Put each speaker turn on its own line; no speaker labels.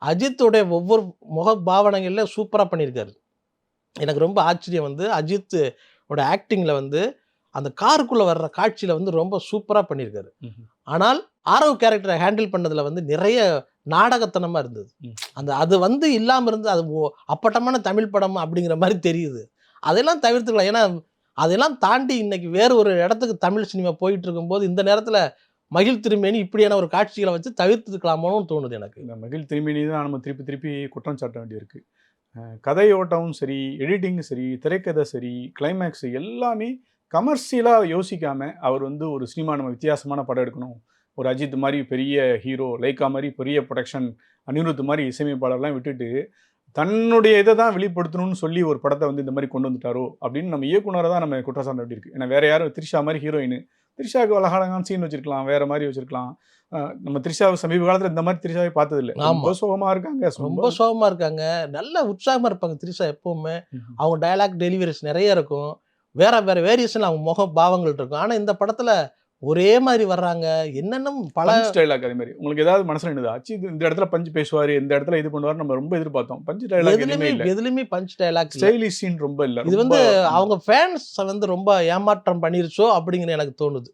அஜித்துடைய ஒவ்வொரு முக பாவனைகள்ல சூப்பரா பண்ணியிருக்காரு. எனக்கு ரொம்ப ஆச்சரியம் வந்து அஜித் ஓட ஆக்டிங்ல வந்து அந்த காருக்குள்ள வர்ற காட்சியில வந்து ரொம்ப சூப்பரா பண்ணியிருக்காரு. ஆனால் ஆரவ் கேரக்டர ஹேண்டில் பண்ணதுல வந்து நிறைய நாடகத்தனமா இருந்தது. அது வந்து இல்லாம இருந்து அது அப்பட்டமான தமிழ் படம் அப்படிங்கிற மாரி தெரியுது. அதெல்லாம் தவிர்த்துக்கலாம். ஏன்னா, அதெல்லாம் தாண்டி இன்னைக்கு வேற ஒரு இடத்துக்கு தமிழ் சினிமா போயிட்டு இருக்கும்போது, இந்த நேரத்துல மகிழ் திருமேனி இப்படியான ஒரு காட்சிகள வச்சு தவிர்த்துருக்கலாமோன்னு தோணுது எனக்கு.
இந்த மகிழ் திருமேனி தான் நம்ம திருப்பி திருப்பி குற்றம் சாட்ட வேண்டியிருக்கு. கதையோட்டமும் சரி, எடிட்டிங்கும் சரி, திரைக்கதை சரி, கிளைமேக்ஸ் எல்லாமே கமர்ஷியலா யோசிக்காம, அவர் வந்து ஒரு சினிமா நம்ம வித்தியாசமான படம் எடுக்கணும். ஒரு அஜித் மாரி பெரிய ஹீரோ, லைக்கா மாரி பெரிய புரொடக்ஷன், அனிருத் மாரி இசையமைப்பாளர்லாம் விட்டுட்டு, தன்னுடைய இத தான் வெளிப்படுத்தணும்னு சொல்லி ஒரு படத்த வந்து இந்த மாரி கொண்டு வந்துட்டாரோ! அப்படின்னு நம்ம இயக்குனர தான் நம்ம குற்றம் சாட்ட வேண்டியிருக்கு. ஏன்னா வேற யாரும் த்ரிஷா மாரி ஹீரோயின். த்ரிஷாவுக்கு அழகழகான சீன் வச்சிருக்கலாம். வேற மாரி வச்சிருக்கலாம். நம்ம த்ரிஷாவ சமீப காலத்தில இந்த மாரி த்ரிஷாவே பார்த்ததில்ல.
ஆமா.
ரொம்ப சோகமா இருக்காங்க. ரொம்ப
ரொம்ப சோகமா இருக்காங்க. நல்ல உற்சாகமா இருப்பாங்க த்ரிஷா எப்பவுமே. அவங்க டயலாக் டெலிவரிஸ் நெறைய இருக்கும். வேற வேற வேரியேஷன்ல அவங்க முக பாவங்கள் இருக்கும். ஆனா இந்த படத்துல ஒரே மாரி வர்றாங்க. என்னென்னும் பல
பஞ்ச் டயலாக் அதே மாரி. உங்களுக்கு ஏதாவது மனசுல நின்னுதா? அஜித் இந்த இடத்துல பஞ்ச் பேசுவாரு, இந்த இடத்துல இது பண்ணுவாருன்னு நம்ம ரொம்ப எதிர்பார்த்தோம். பஞ்ச் டயலாக் எதுவுமே
எதுலயுமே
இல்ல.
எதுலயுமே பஞ்ச் டயலாக் இல்ல.
ஸ்டைலிஷ் சீன் ரொம்ப இல்ல.
இது
ரொம்ப
வந்து அவங்க ஃபேன்ஸ வந்து ரொம்ப ஏமாற்றம் பண்ணிருச்சோ! அப்டிங்கின்னு எனக்கு தோணுது.